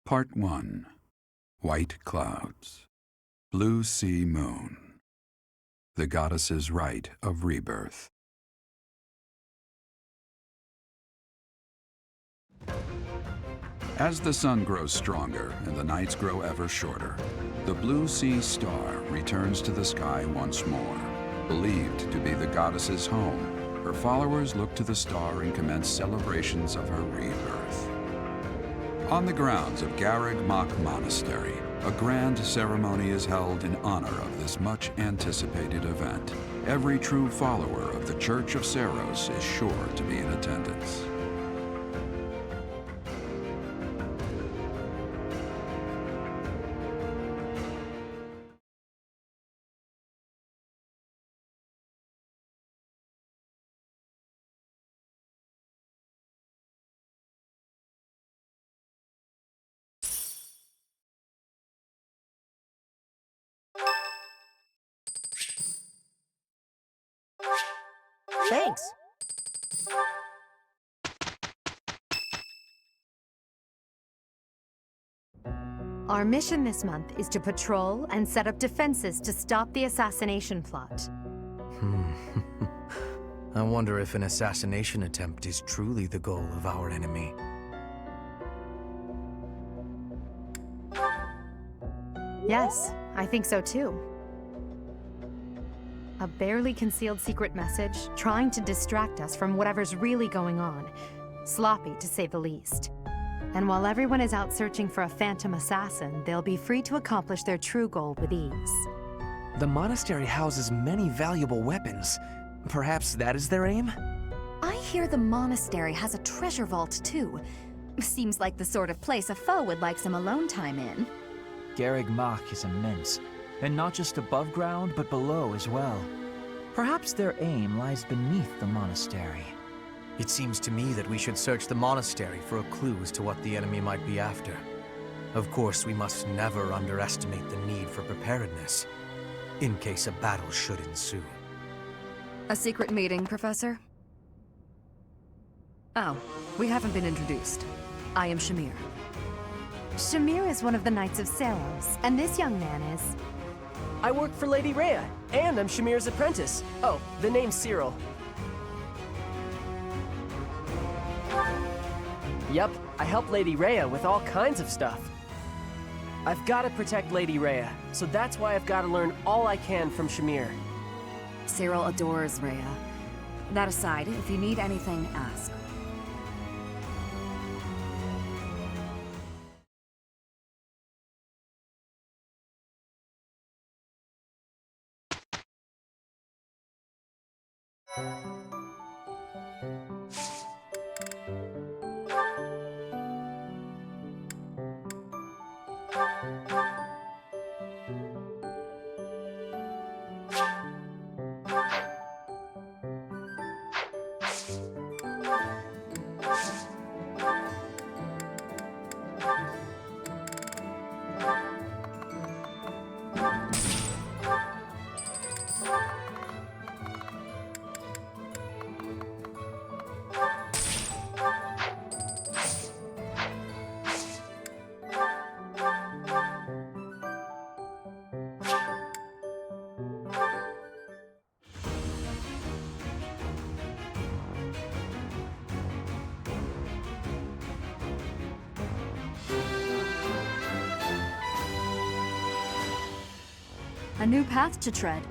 Part 1. White Clouds. Blue Sea Moon. The goddess's rite of rebirth. As the sun grows stronger and the nights grow ever shorter, the Blue Sea Star returns to the sky once more. Believed to be the goddess's home, her followers look to the star and commence celebrations of her rebirth. On the grounds of Garreg Mach Monastery, a grand ceremony is held in honor of this much-anticipated event. Every true follower of the Church of Seiros is sure to be in attendance. Thanks. Our mission this month is to patrol and set up defenses to stop the assassination plot. I wonder if an assassination attempt is truly the goal of our enemy. Yes, I think so too. A barely concealed secret message trying to distract us from whatever's really going on. Sloppy, to say the least. And while everyone is out searching for a phantom assassin, they'll be free to accomplish their true goal with ease. The monastery houses many valuable weapons. Perhaps that is their aim? I hear the monastery has a treasure vault, too. Seems like the sort of place a foe would like some alone time in. Garreg Mach is immense, and not just above ground, but below as well. Perhaps their aim lies beneath the monastery. It seems to me that we should search the monastery for a clue as to what the enemy might be after. Of course, we must never underestimate the need for preparedness, in case a battle should ensue. A secret meeting, Professor? Oh, we haven't been introduced. I am Shamir. Shamir is one of the Knights of Seiros, and this young man is... I work for Lady Rhea, and I'm Shamir's apprentice. Oh, the name's Cyril. Yep, I help Lady Rhea with all kinds of stuff. I've got to protect Lady Rhea, so that's why I've got to learn all I can from Shamir. Cyril adores Rhea. That aside, if you need anything, ask. A new path to tread.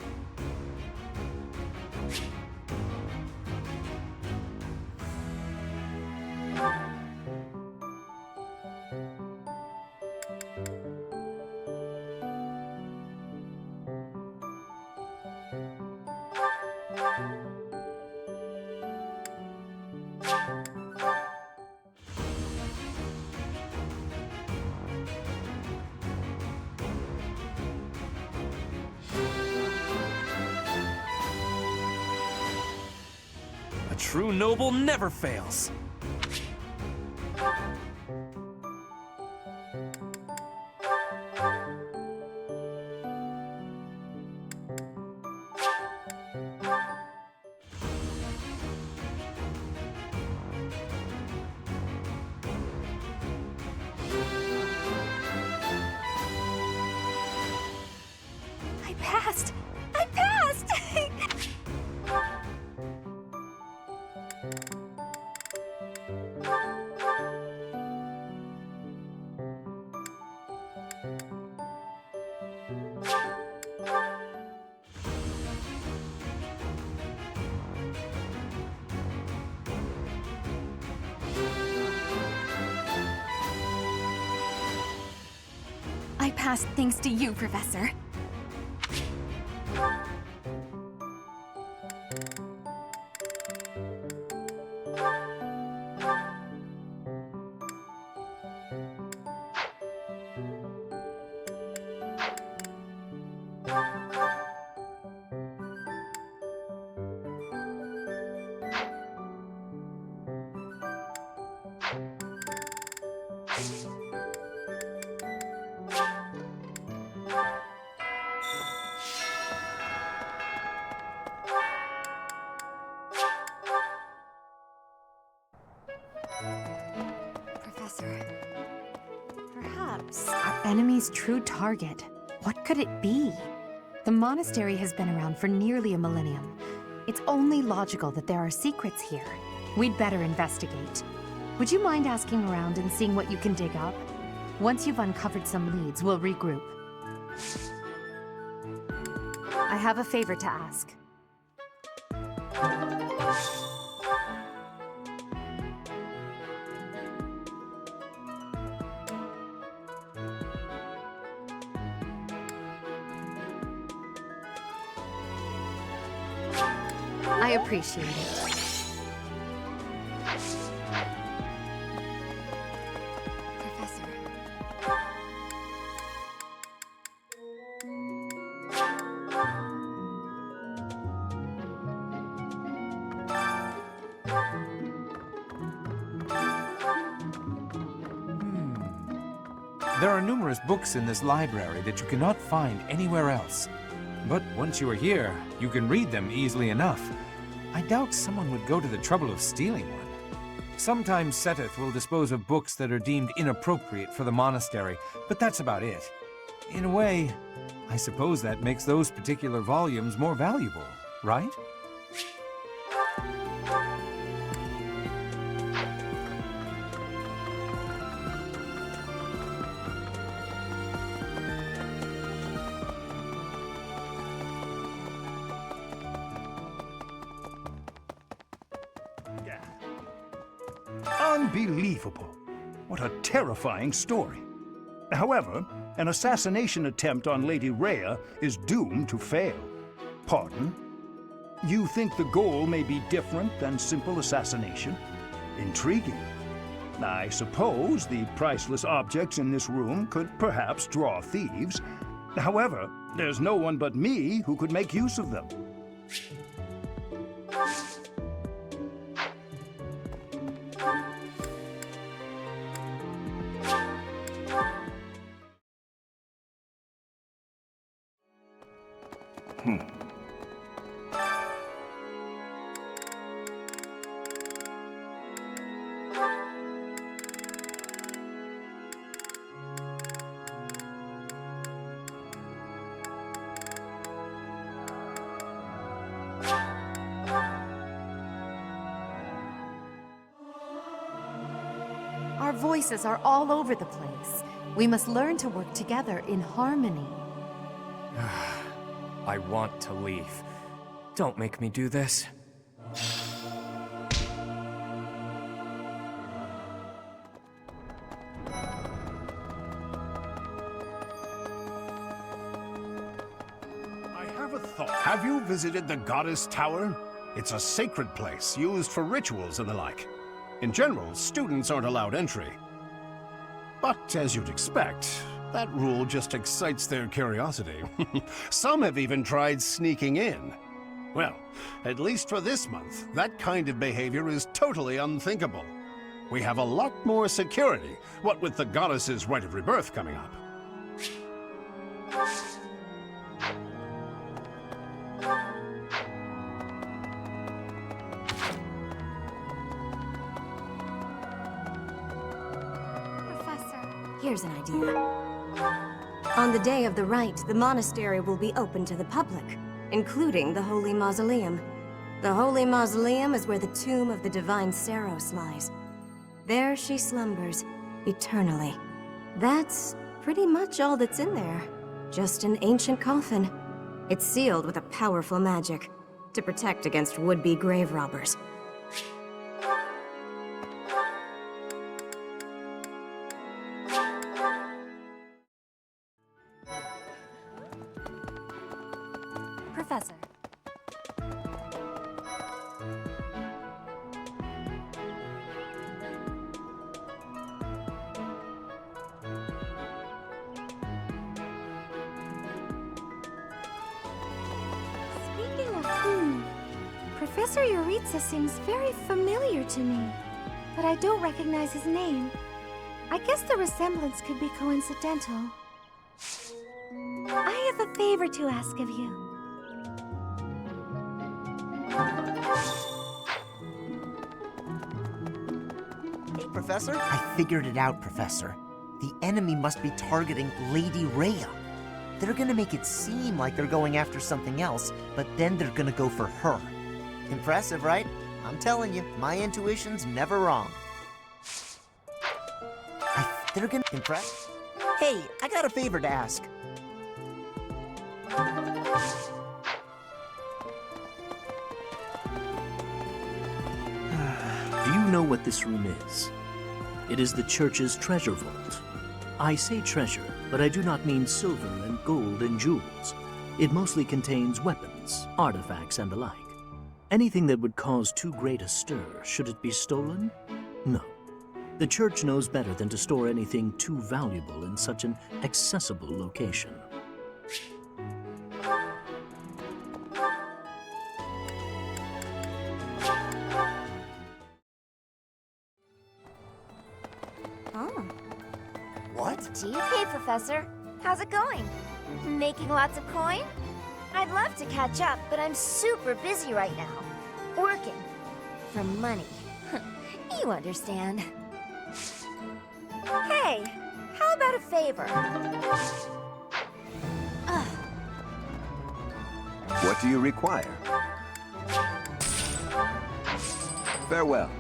A true noble never fails. passed! I passed! I passed thanks to you, Professor. Professor, Perhaps our enemy's true target. What could it be? The monastery has been around for nearly a millennium. It's only logical that there are secrets here. We'd better investigate. Would you mind asking around and seeing what you can dig up? Once you've uncovered some leads, we'll regroup. I have a favor to ask. I appreciate it. Professor. There are numerous books in this library that you cannot find anywhere else. But once you are here, you can read them easily enough. I doubt someone would go to the trouble of stealing one. Sometimes Seteth will dispose of books that are deemed inappropriate for the monastery, but that's about it. In a way, I suppose that makes those particular volumes more valuable, right? Unbelievable. What a terrifying story. However, an assassination attempt on Lady Rhea is doomed to fail. Pardon? You think the goal may be different than simple assassination? Intriguing. I suppose the priceless objects in this room could perhaps draw thieves. However, there's no one but me who could make use of them. Our voices are all over the place. We must learn to work together in harmony. I want to leave. Don't make me do this. I have a thought. Have you visited the Goddess Tower? It's a sacred place used for rituals and the like. In general, students aren't allowed entry. But as you'd expect, that rule just excites their curiosity. Some have even tried sneaking in. Well, at least for this month, that kind of behavior is totally unthinkable. We have a lot more security, what with the Goddess's Rite of Rebirth coming up. Professor. Here's an idea. On the day of the rite, the monastery will be open to the public, including the Holy Mausoleum. The Holy Mausoleum is where the tomb of the divine Seiros lies. There she slumbers, eternally. That's pretty much all that's in there. Just an ancient coffin. It's sealed with a powerful magic to protect against would-be grave robbers. Professor. Speaking of Professor Yuritsa seems very familiar to me, but I don't recognize his name. I guess the resemblance could be coincidental. I have a favor to ask of you. Hey, Professor. I figured it out, Professor. The enemy must be targeting Lady Rhea. They're gonna make it seem like they're going after something else, but then they're gonna go for her. Impressive, right? I'm telling you, my intuition's never wrong. They're gonna impress? Hey, I got a favor to ask. Do you know what this room is? It is the church's treasure vault. I say treasure, but I do not mean silver and gold and jewels. It mostly contains weapons, artifacts, and the like. Anything that would cause too great a stir, should it be stolen? No. The church knows better than to store anything too valuable in such an accessible location. What? Gee, hey, Professor. How's it going? Making lots of coin? I'd love to catch up, but I'm super busy right now. Working. For money. You understand. Hey, how about a favor? What do you require? Farewell.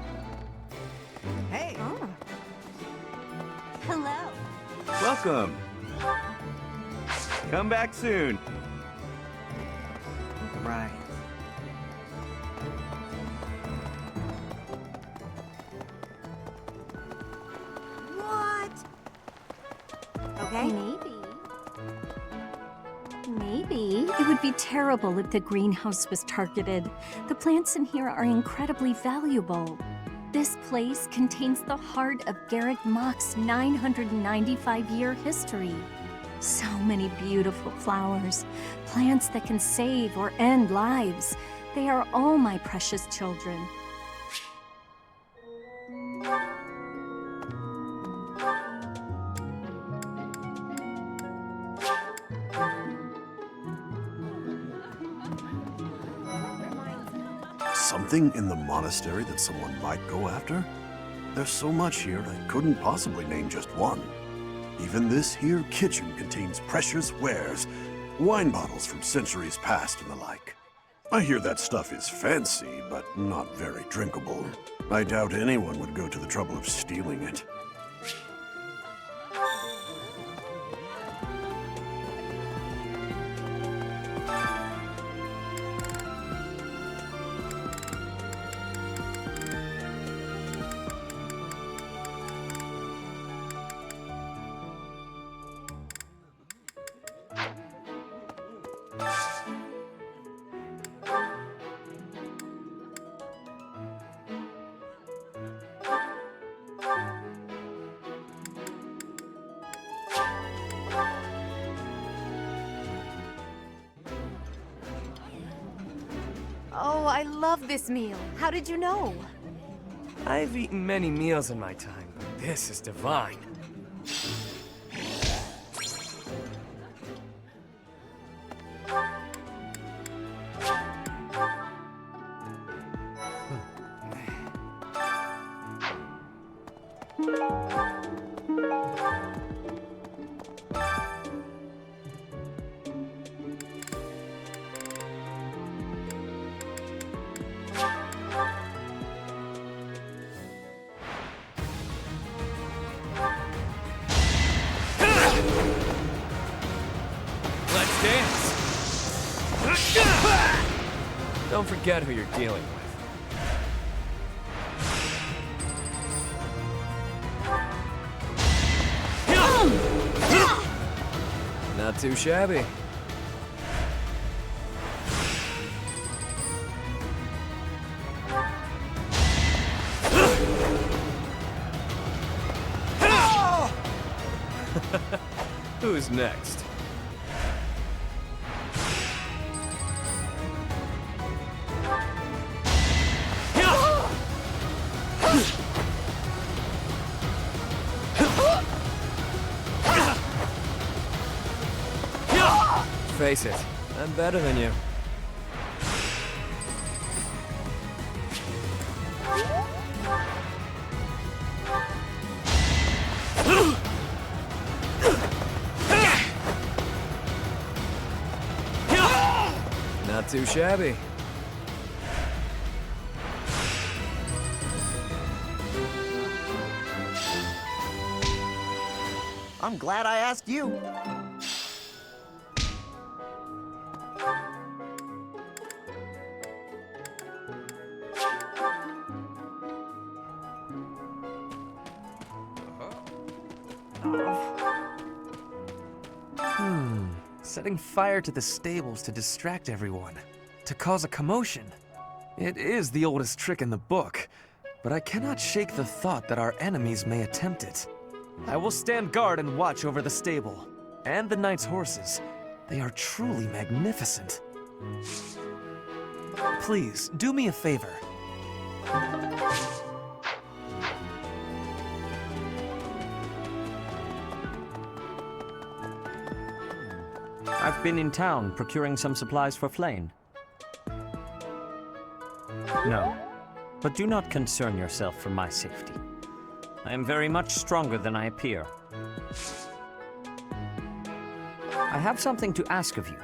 Hey! Hello. Welcome. Come back soon. Right. What? Okay. Maybe. It would be terrible if the greenhouse was targeted. The plants in here are incredibly valuable. This place contains the heart of Garrett Mock's 995-year history. So many beautiful flowers, plants that can save or end lives. They are all my precious children. Something in the monastery that someone might go after? There's so much here, I couldn't possibly name just one. Even this here kitchen contains precious wares, wine bottles from centuries past and the like. I hear that stuff is fancy, but not very drinkable. I doubt anyone would go to the trouble of stealing it. Oh, I love this meal. How did you know? I've eaten many meals in my time, but this is divine. Don't forget who you're dealing with. Not too shabby. Who's next? Face it, I'm better than you. Not too shabby. I'm glad I asked you. Setting fire to the stables to distract everyone, to cause a commotion. It is the oldest trick in the book, but I cannot shake the thought that our enemies may attempt it. I will stand guard and watch over the stable, and the knight's horses. They are truly magnificent. Please, do me a favor. I've been in town procuring some supplies for Flame. No, but do not concern yourself for my safety. I am very much stronger than I appear. I have something to ask of you.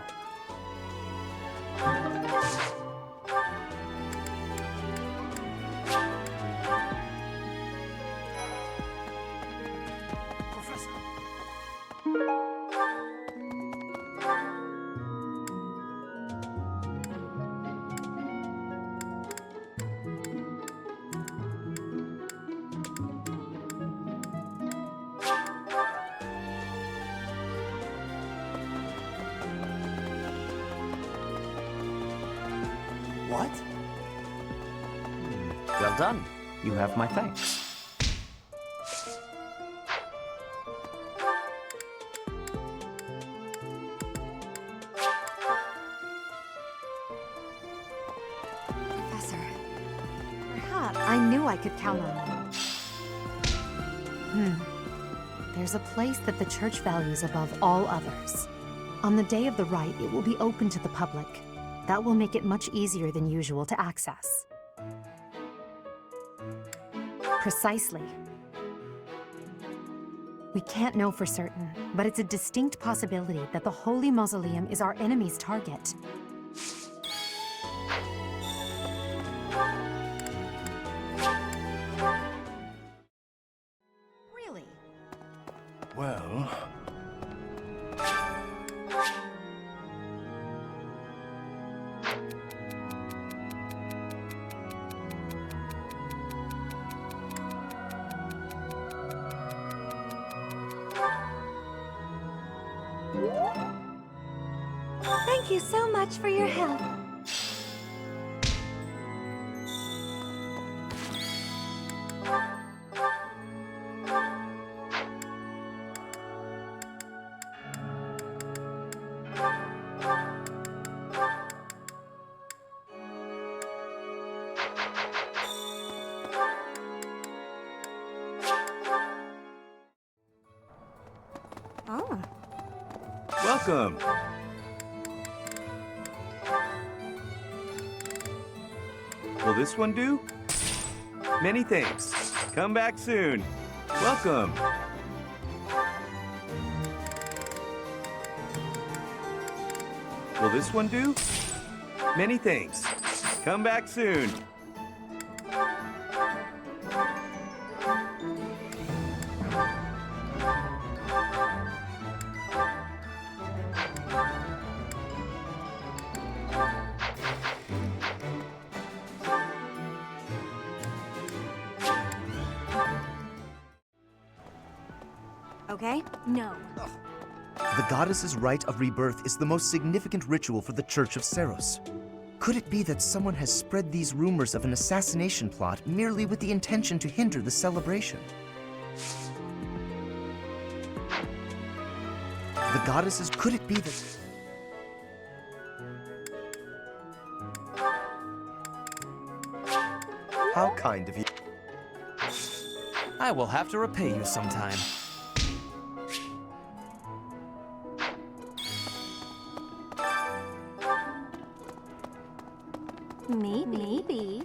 What? Well done. You have my thanks. Professor, perhaps I knew I could count on you. There's a place that the Church values above all others. On the day of the rite, it will be open to the public. That will make it much easier than usual to access. Precisely. We can't know for certain, but it's a distinct possibility that the Holy Mausoleum is our enemy's target. Really? Well... Thank you so much for your help. Oh. Welcome. Will this one do? Many thanks. Come back soon. Welcome. Will this one do? Many thanks. Come back soon. okay? No. The goddess's rite of rebirth is the most significant ritual for the Church of Seiros. Could it be that someone has spread these rumors of an assassination plot merely with the intention to hinder the celebration? The goddesses, could it be that... How kind of you. I will have to repay you sometime. Maybe.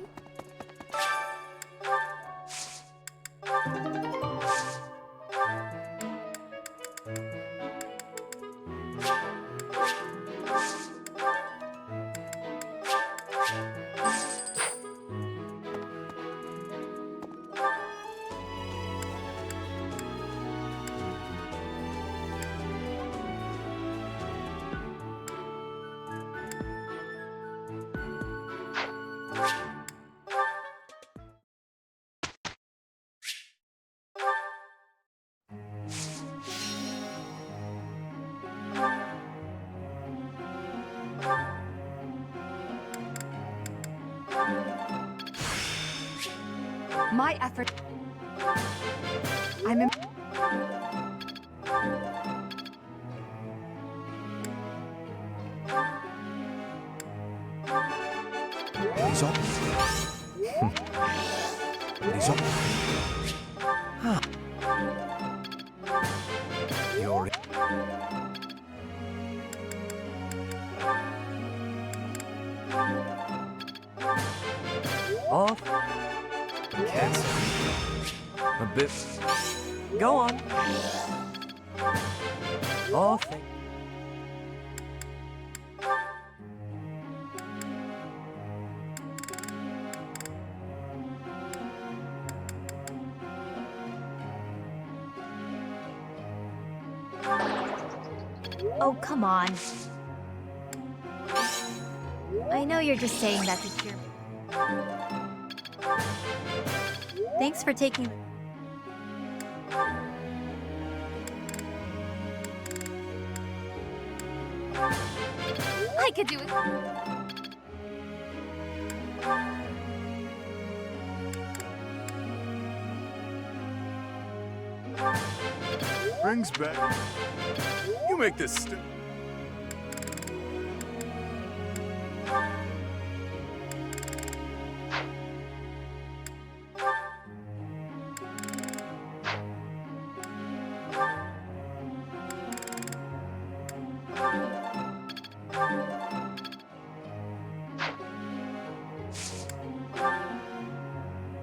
My effort... I'm in... Les hommes. Les hommes. Huh. You're... Off. Cancel. A bit. Go on. Off. Oh, come on. I know you're just saying that to cheer me. Thanks for taking... I could do it. Brings back. You make this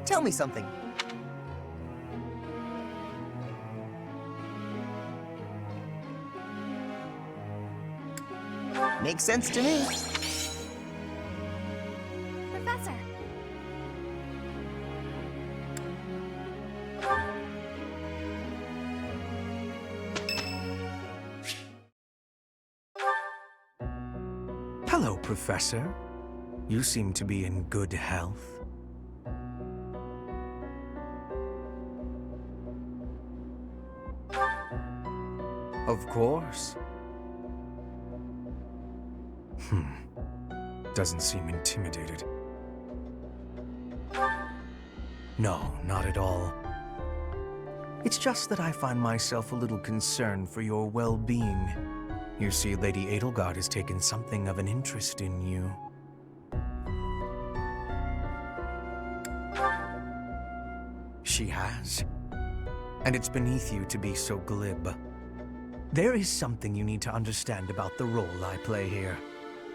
Tell me something. Makes sense to me. Professor. Hello, Professor. You seem to be in good health. Of course. Doesn't seem intimidated. No, not at all. It's just that I find myself a little concerned for your well-being. You see, Lady Edelgard has taken something of an interest in you. She has. And it's beneath you to be so glib. There is something you need to understand about the role I play here.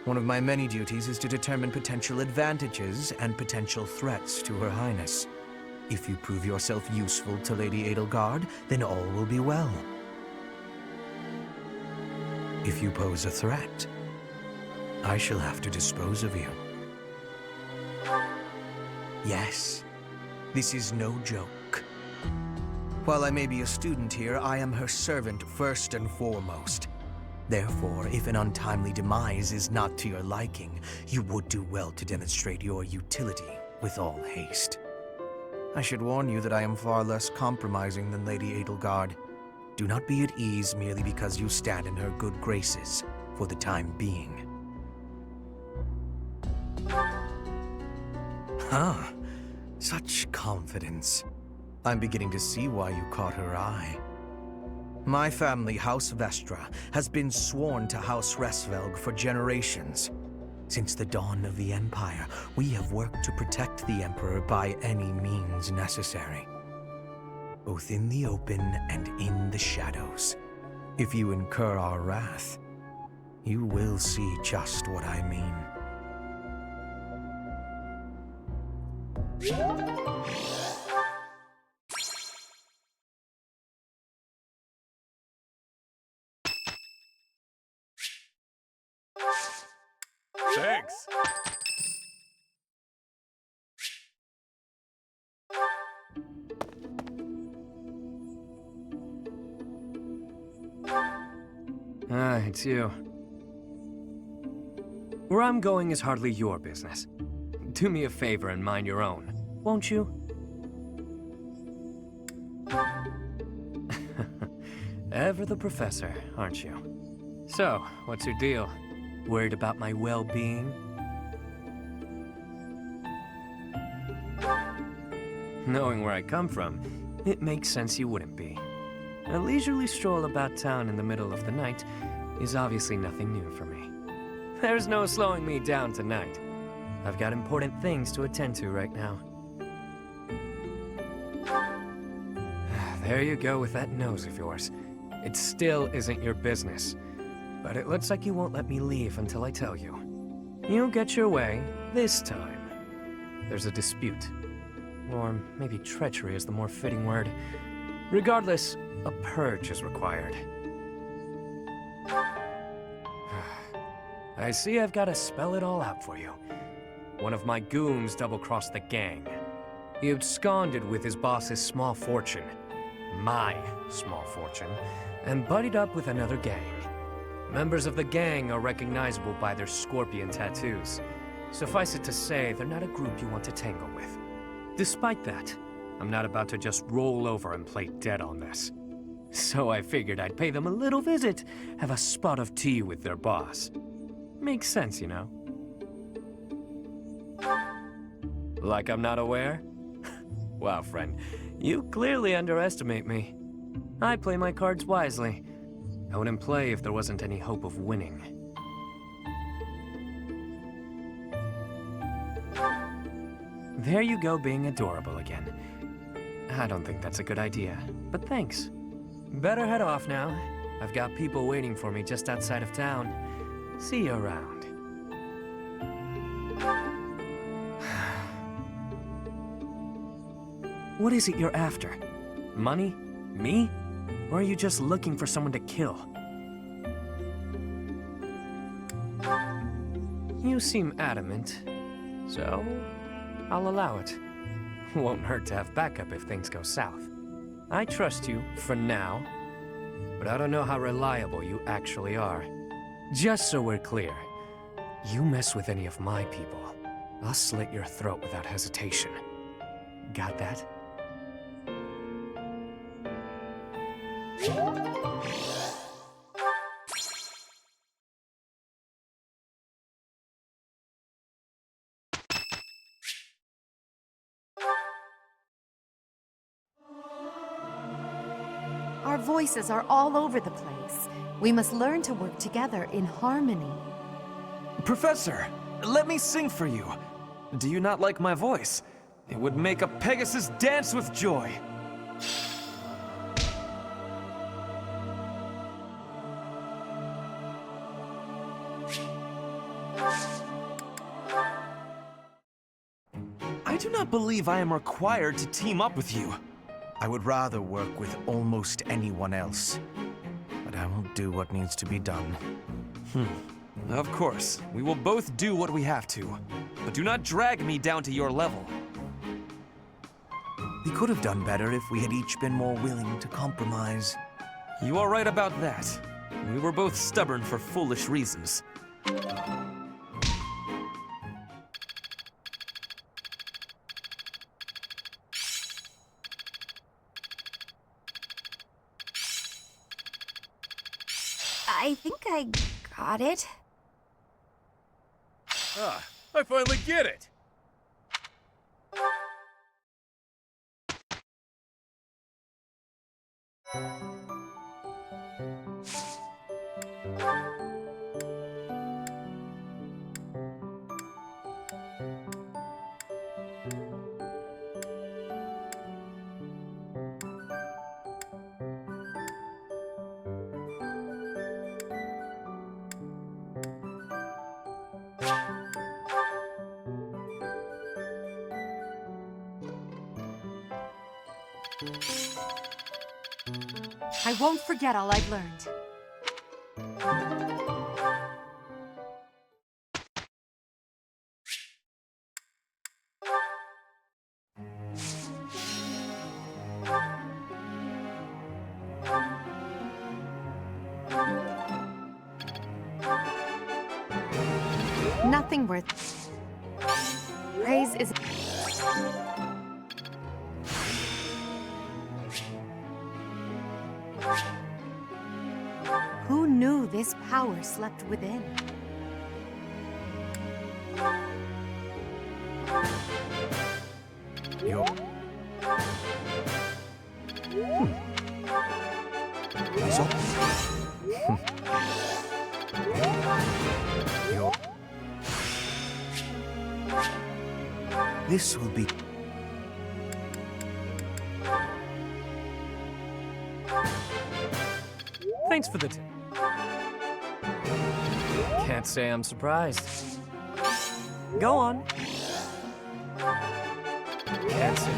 One of my many duties is to determine potential advantages and potential threats to Her Highness. If you prove yourself useful to Lady Edelgard, then all will be well. If you pose a threat, I shall have to dispose of you. Yes, this is no joke. While I may be a student here, I am her servant first and foremost. Therefore, if an untimely demise is not to your liking, you would do well to demonstrate your utility with all haste. I should warn you that I am far less compromising than Lady Edelgard. Do not be at ease merely because you stand in her good graces for the time being. Huh. Such confidence. I'm beginning to see why you caught her eye. My family, House Vestra, has been sworn to House Resvelg for generations. Since the dawn of the Empire, we have worked to protect the Emperor by any means necessary. Both in the open and in the shadows. If you incur our wrath, you will see just what I mean. Thanks. It's you. Where I'm going is hardly your business. Do me a favor and mind your own, won't you? Ever the professor, aren't you? So, what's your deal? Worried about my well-being? Knowing where I come from, it makes sense you wouldn't be. A leisurely stroll about town in the middle of the night is obviously nothing new for me. There's no slowing me down tonight. I've got important things to attend to right now. There you go with that nose of yours. It still isn't your business. But it looks like you won't let me leave until I tell you. You'll get your way this time. There's a dispute. Or maybe treachery is the more fitting word. Regardless, a purge is required. I see I've got to spell it all out for you. One of my goons double-crossed the gang. He absconded with his boss's small fortune, my small fortune, and buddied up with another gang. Members of the gang are recognizable by their scorpion tattoos. Suffice it to say, they're not a group you want to tangle with. Despite that, I'm not about to just roll over and play dead on this. So I figured I'd pay them a little visit, have a spot of tea with their boss. Makes sense, you know? Like I'm not aware? Wow, friend, you clearly underestimate me. I play my cards wisely. I wouldn't play if there wasn't any hope of winning. There you go, being adorable again. I don't think that's a good idea, but thanks. Better head off now. I've got people waiting for me just outside of town. See you around. What is it you're after? Money? Me? Or are you just looking for someone to kill? You seem adamant, so I'll allow it. Won't hurt to have backup if things go south. I trust you, for now, but I don't know how reliable you actually are. Just so we're clear, you mess with any of my people, I'll slit your throat without hesitation. Got that? Our voices are all over the place. We must learn to work together in harmony. Professor, let me sing for you. Do you not like my voice? It would make a Pegasus dance with joy. I do not believe I am required to team up with you. I would rather work with almost anyone else. But I will do what needs to be done. Of course, we will both do what we have to. But do not drag me down to your level. We could have done better if we had each been more willing to compromise. You are right about that. We were both stubborn for foolish reasons. I think I got it. Ah, I finally get it! I won't forget all I've learned. Nothing worth praise is. Who knew this power slept within? Yo. Yo. This will be. Thanks for the tip. Can't say I'm surprised. Go on. Can't say.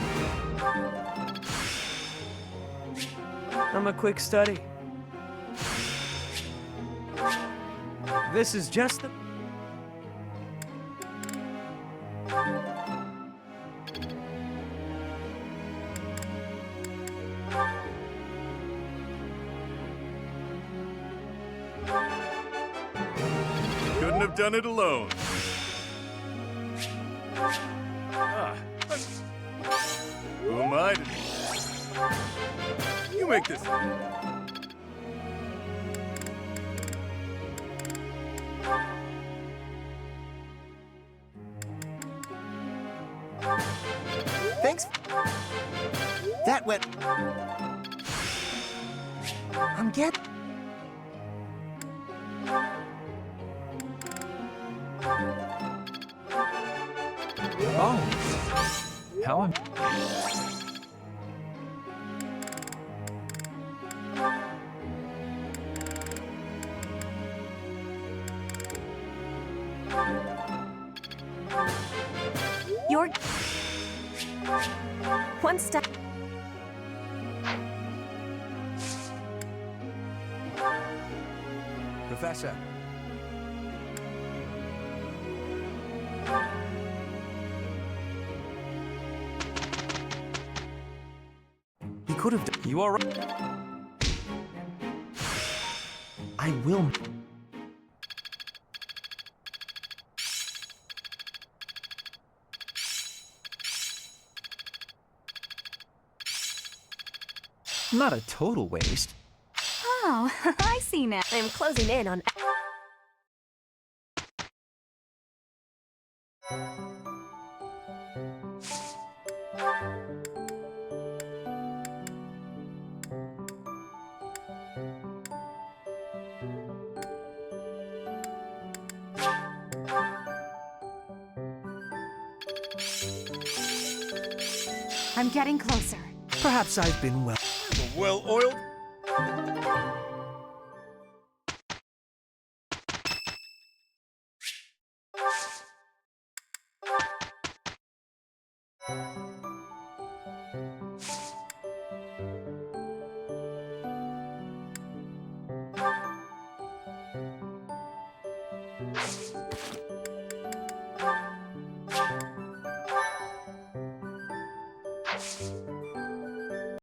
I'm a quick study. This is just the... Couldn't have done it alone. Ah, who am I to... You make this... Thanks. That went... I'm getting... Oh. How am... You're... One step... Professor. He could have done... You are right. I will... Not a total waste. Oh, I see now. I'm closing in on... I'm getting closer. Perhaps I've been well... Well-oiled?